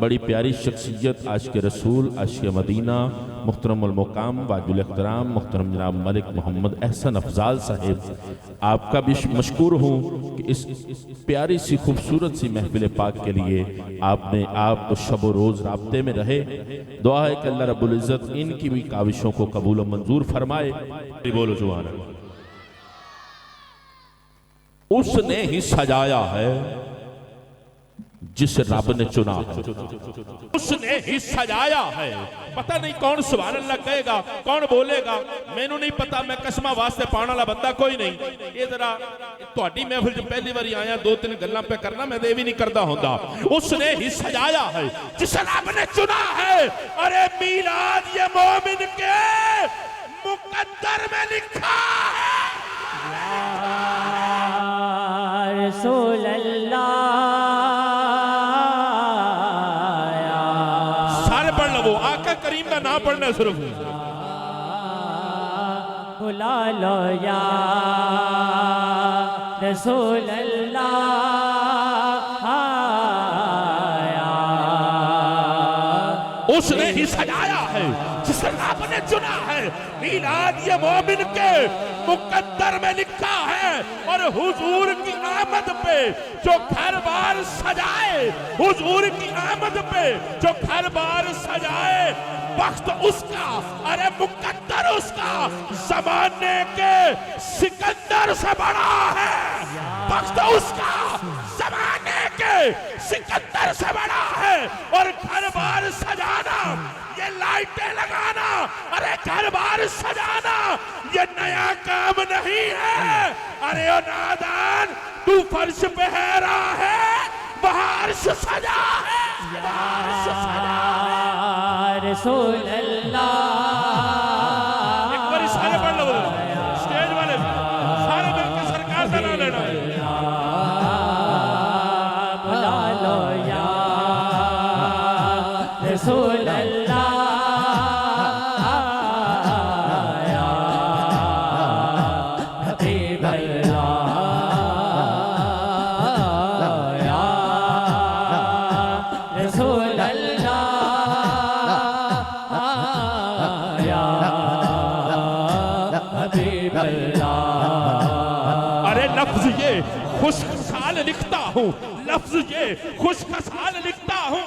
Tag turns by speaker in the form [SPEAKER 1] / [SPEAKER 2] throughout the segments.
[SPEAKER 1] बड़ी प्यारी शख्सियत आशिक रसूल आशिक मदीना मुहतरम अल मुकाम वाजुल इख्तराम मुहतरम जनाब मलिक मोहम्मद एहसन अफजाल साहिब, आपका भी मशकूर हूँ कि इस प्यारी सी खूबसूरत सी महफिल पाक के लिए आप शब रोज़ राब्ते में रहे। दुआ है कि अल्लाह रब्बुल इज़्ज़त इनकी भी काविशों को कबूल व मंजूर फरमाए। बोलो सुभान अल्लाह। उसने ही सजाया है जिस रब ने चुना है, उसने ही सजाया है। पता नहीं कौन सुभान अल्लाह कहेगा, कौन बोलेगा, मैनू नहीं पता। मैं कसमा वास्ते पाने वाला बंदा कोई नहीं। ये जरा तुहाडी महफिल च पहली बारी आया, दो तीन गल्लां पे करना, मैं ये भी नहीं करता होंदा। उसने ही सजाया है जिस रब ने चुना है। अरे मीलाद ये मोमिन के मुकद्दर में लिखा है।
[SPEAKER 2] रसूल अल्लाह
[SPEAKER 1] आका करीम का नाम पढ़ना सिर्फ
[SPEAKER 2] बुला लो या रसूल अल्लाह।
[SPEAKER 1] उसने ही सजाया है जिस रब ने चुना है। मीलाद ये मोमिन के मुकद्दर में लिखा है। और हुजूर की आमद पे जो घर बार सजाए, हुजूर की आमद पे जो घर बार सजाए, वक्त उसका, अरे मुकद्दर उसका जमाने के सिकंदर से बड़ा है। वक्त उसका जमाने के सिकंदर से बड़ा है। और घर बार सजाना, ये लाइटें लगाना, अरे घर बार सजाना ये नया काम नहीं है। अरे ओ नादान, तू फर्श पे है रहा है, बाहर से सजा है, बाहर से सजा है।
[SPEAKER 2] रसूल अल्लाह।
[SPEAKER 1] एक बार सारे पढ़ लो, स्टेज वाले सारे मिलकर सरकार का नाम लेना।
[SPEAKER 2] बुला लो या रसूल अल्लाह।
[SPEAKER 1] अरे लफ्ज ये खुशखसाल लिखता हूँ, लफ्ज ये खुशखसाल लिखता हूँ।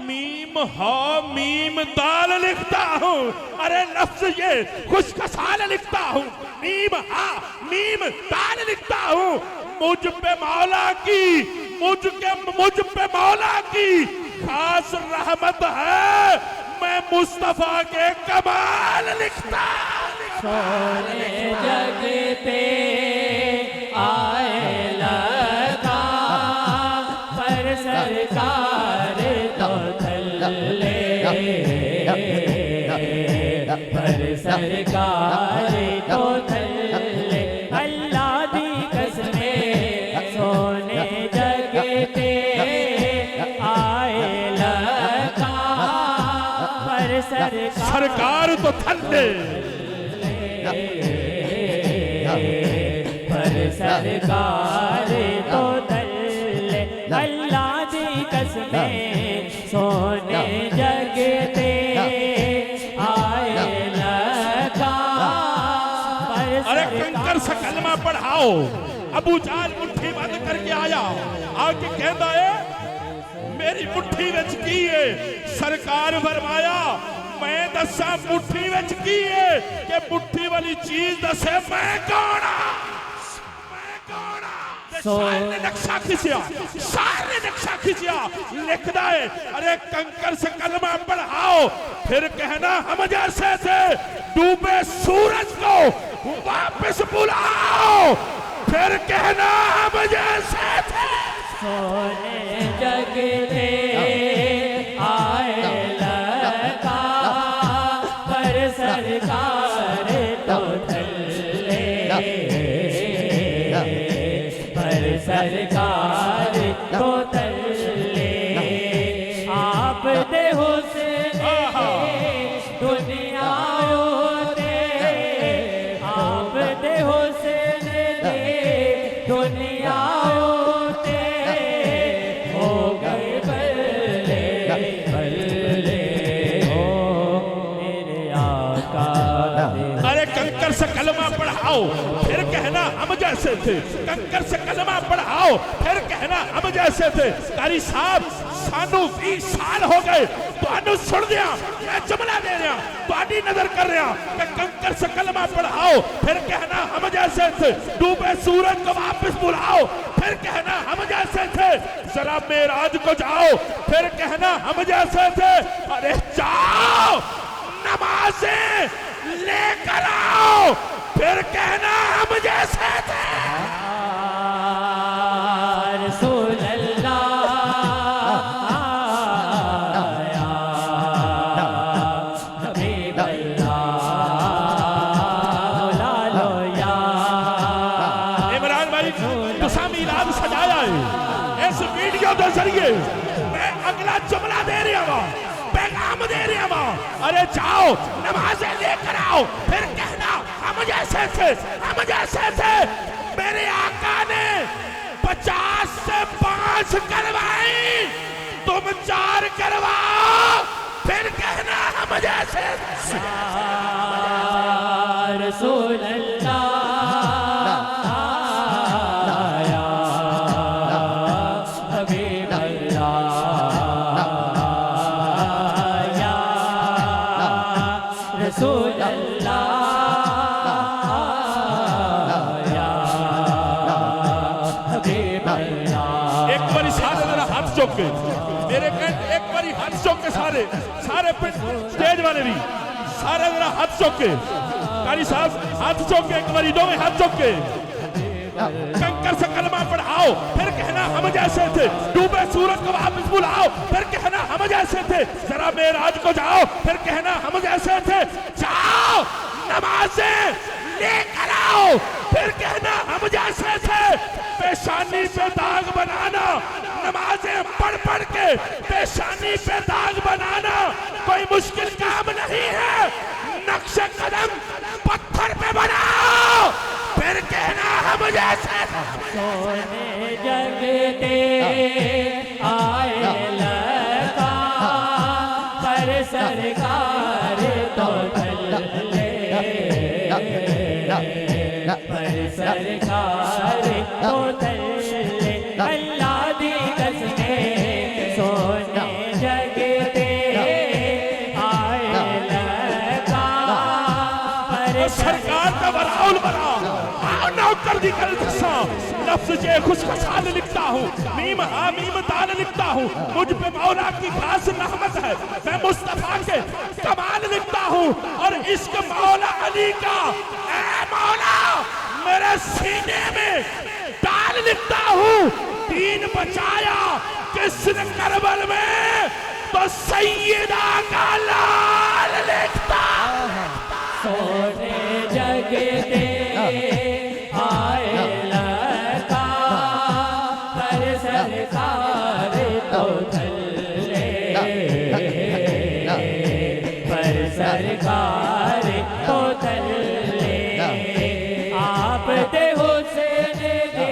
[SPEAKER 1] मीम हा मीम दाल लिखता हूँ। अरे लफ्ज ये खुशखसाल लिखता हूँ। मीम हा मीम दाल लिखता हूँ। मुझ पे मौला की, मुझ पे मौला की खास रहमत है। मैं मुस्तफा के कमाल लिखता।
[SPEAKER 2] सोने जग पे आए लगा, पर सरकार तो थल्ले, पर सरकार तो थल्ले। अल्लाह दी कसमें सोने जग पे आए लगा, पर
[SPEAKER 1] सरकार तो थल्ले,
[SPEAKER 2] पर सरकार तो तल्ले। अल्लाह दी कसमें सोने जगते आए लगा, पर
[SPEAKER 1] अरे कंकर से कलमा पढ़ाओ। अबू जाल मुट्ठी बंद करके आया, आके कहता है मेरी मुट्ठी विच की है। सरकार फरमाया मैं दसा मुट्ठी विच की है, कि मुट्ठी वाली चीज दसे मैं कौन हां, मैं कौन हां। शायर ने नक्शा खिंचा, शायर ने नक्शा खिंचा, लिखदा है अरे कंकर से कलमा पढ़ाओ, फिर कहना हम जैसे से डूबे सूरज को वापस बुलाओ, फिर कहना हम जैसे थे
[SPEAKER 2] सोने जगते आए लगा, पर सरकार तो थल्ले, पर सरकार तो थल्ले। आप दे हुस्न दुनिया होते, आप दे हुस्न दे दुनिया होते, हो गए बल्ले
[SPEAKER 1] से कलमा पढ़ाओ फिर कहना हम जैसे थे, कंकर से कलमा पढ़ाओ फिर कहना हम जैसे थे। कारी साहब सानू 20 साल हो गए तो सुन दिया, मैं जुमला दे रहा तो नजर कर रहा कि कंकर से कलमा पढ़ाओ फिर कहना हम जैसे थे। डूबे सूरज को वापस बुलाओ फिर कहना हम जैसे थे। जरा मेराज को जाओ फिर कहना हम जैसे थे। अरे जाओ नमाजें लेकर आओ फिर कहना हम जैसे थे।
[SPEAKER 2] रसूल अल्लाह हबीब अल्लाह ला लो या।
[SPEAKER 1] इमरान भाई तुसा मीलाद सजाया है, इस वीडियो के जरिए मैं अगला जुमला दे रहा हूं, पैगाम दे रहा हूं। अरे जाओ नमाजें लेकर आओ फिर कहना हम जैसे थे, हम जैसे थे। मेरे आका ने 50 से 5 करवाई, तुम 4 करवाओ फिर कहना हम जैसे थे।
[SPEAKER 2] रसूल अल्लाह या हबीब अल्लाह या रसूल अल्लाह या हबीब अल्लाह।
[SPEAKER 1] एक बारी सारे जरा हाथ चौक के मेरे कहते, एक बारी हाथ चौक के सारे सारे स्टेज वाले भी सारे जरा हाथ चौक के। कारी साहब हाथ चौक के, एक बारी दो में हाथ चौक के। कंकर से कलमा पढ़ाओ फिर कहना हम जैसे थे। डूबे सूरज को वापस बुलाओ फिर कहना हम जैसे थे। जरा मेराज को जाओ फिर कहना हम जैसे थे। जाओ नमाजें लेकर आओ फिर कहना हम जैसे थे। पेशानी पे दाग बनाना, नमाजें पढ़ पढ़ के पेशानी पे दाग बनाना कोई मुश्किल काम नहीं है। नक्शे कदम पत्थर पे बनाओ फिर कहना हम जैसे थे।
[SPEAKER 2] सोने जगते आए लगा पर सरकार तो चले, पर सरकार तो चले। अल्लाह दी कसमें सोने जगते आए लगा पर
[SPEAKER 1] सरकार का बराउल बना नौकर दी कर दसा। लफ्ज जे खुश खसाल लिखता हूँ, मीम हा मीम दाल लिखता हूँ। मुझ पे मौला की खास रहमत है, मैं मुस्तफा के कमाल लिखता हूँ। और इश्क मौला अली का ऐ मौला मेरे सीने में डाल लिखता हूँ। दीन बचाया किसने करबल में तो सैयदा का लाल लिखता।
[SPEAKER 2] सोने जगते आए लगा पर सरकार तो चले, पर सरकार तो चले। आप दे हुसैन दे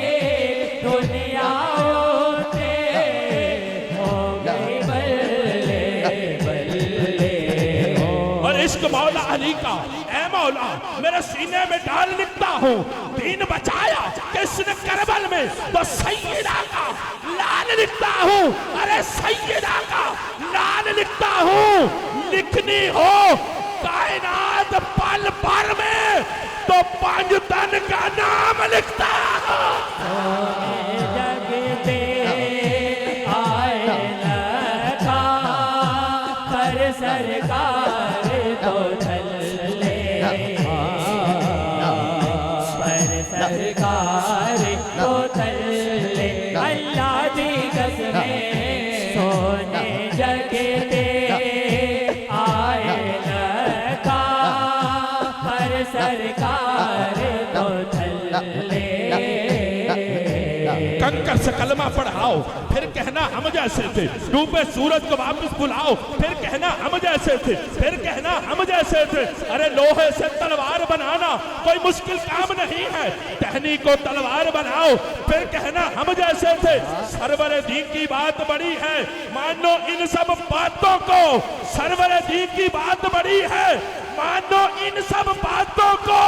[SPEAKER 2] दुनिया होते हो गई बल्ले बल्ले हो।
[SPEAKER 1] और इश्क मौला अली का ऐ मौला मेरे सीने में डाल लिखता हूँ। दीन बचाया किसने करबल में तो सैयदा का लाल लिखता हूँ। अरे सैयदा का लाल लिखता हूँ। लिखनी हो कायनात पल भर में तो पंजतन का नाम लिखता हूँ।
[SPEAKER 2] जगते आए लगा पर सरकार तो चले, पर सरकार तो चले। अल्लाह दी कसमें सोने जगते आए लगा पर सरकार तो चले।
[SPEAKER 1] कंकर से कलमा पढ़ाओ, फिर कहना हम जैसे थे। डूबे सूरज को वापस बुलाओ, फिर कहना हम जैसे थे, फिर कहना हम जैसे थे। अरे लोहे से तलवार बनाना कोई मुश्किल काम नहीं है, टहनी को तलवार बनाओ, फिर कहना हम जैसे थे। सरवरे दी की बात बड़ी है, मानो इन सब बातों को। सरवरे दी की बात बड़ी है, मानो इन सब बातों को।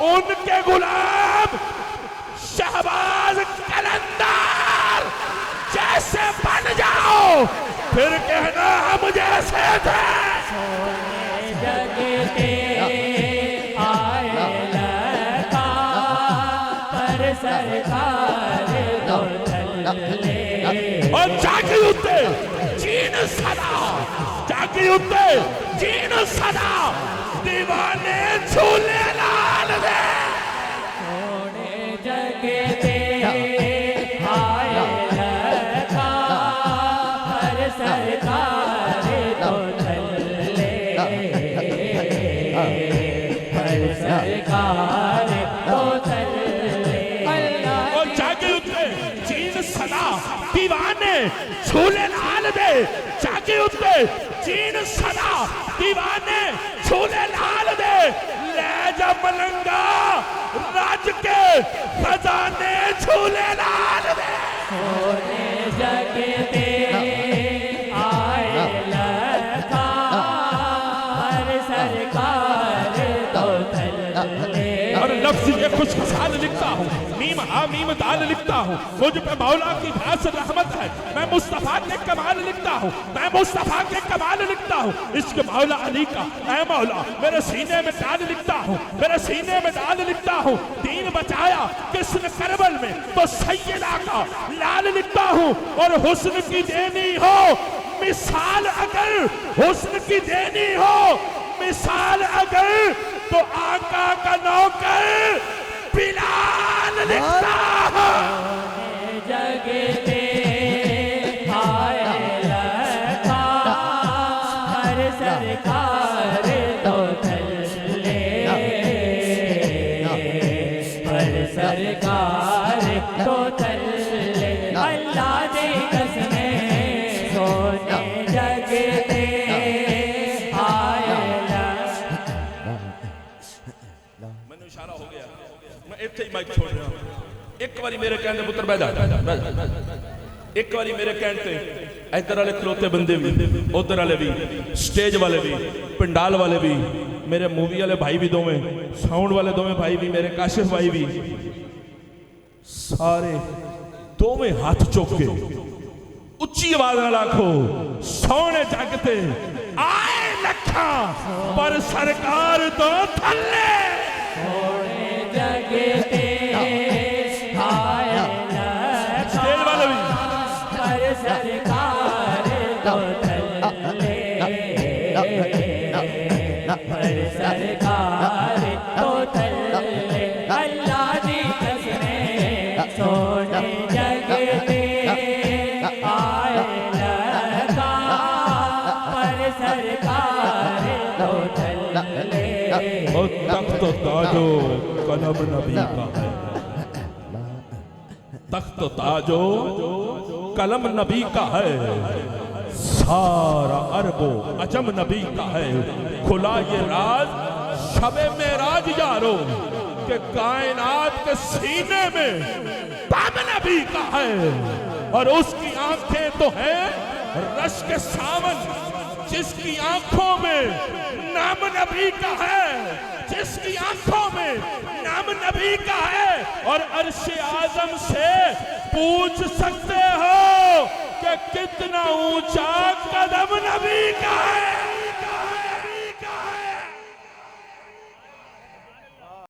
[SPEAKER 1] उनके गुलाम शहबाज कलंदर जैसे बन जाओ, फिर कहना हम जैसे थे।
[SPEAKER 2] सोने जगते आए लखा, पर सरकार तो चले।
[SPEAKER 1] और जाके उठे जीन सदा, जाके उठे जीन सदा, दीवाने झूले लाल दे।
[SPEAKER 2] सोने जगते आए लखा, पर सरकार तो चले। पर सरकार तो चले।
[SPEAKER 1] और जाके उठे जीन सदा, दीवाने झूले लाल दे। जाके उठे जीन सदा, दीवाने झूले लाल दे। ले जा मलंगा राज के खजाने झूले लाल दे।
[SPEAKER 2] सोने जगते आए लखा, पर सरकार तो चले।
[SPEAKER 1] और लफ्ज़ ये खुश खुशहाल लिखता हूँ, मीम हा मीम दाल लिखता हूँ। मुझ पे मौला की खास रहमत है, मैं मुस्तफ़ा के कमाल लिखता हूँ, मैं मुस्तफ़ा के कमाल लिखता हूँ। इश्क मौला अली का ऐ मौला मेरे सीने में डाल लिखता हूँ, मेरे सीने में डाल लिखता हूँ। दीन बचाया किसने करबल में, तो सैयदा का लाल लिखता हूँ। और हुस्न की देनी हो मिसाल, अगर हुस्न की देनी हो मिसाल अगर, तो आका का नौकर बिलाल लिखता है।
[SPEAKER 2] जगते आए लखा, पर सरकार तो चले। पर सरकार तो चले। अल्लाह दी कसमें सोने जगते आए लखा।
[SPEAKER 1] मैंने इशारा हो गया, मैं इतने ही माइक छोड़ रहा हूं। एक बारी मेरे कहने पुत्र बैठ जा, एक बारी मेरे कहते इधर वाले खलोते बंदे भी, उधर वाले भी, स्टेज वाले भी, पंडाल वाले भी, मेरे मूवी वाले भाई भी दोवें, साउंड वाले दोवें भाई भी, मेरे काशिफ भाई भी, सारे दोवें हाथ चुक के उच्ची आवाज नाल आखो, सोने जगते आए लखा, पर सरकार तो थल्ले।
[SPEAKER 2] सोने जगते आए लखा,
[SPEAKER 1] स्टेज वाले भी,
[SPEAKER 2] पर सरकार तो चले। पर सरकार तो चले। अल्लाह दी कसमें सोने जगते आए लखा, पर सरकार तो चले।
[SPEAKER 1] और तख्त ताजो कलम नबी का है, तख्त ताजो कलम नबी का है, सारा अरबो अजम नबी का है। खुला ये राज शबे मेराज यारो, के कायनात के सीने में दम नबी का है। और उसकी आंखें तो हैं रश के सावन, जिसकी आंखों में नाम नबी का है, जिसकी आंखों में नाम नबी का है। और अर्श आजम से पूछ सकते हो कि कितना ऊंचा कदम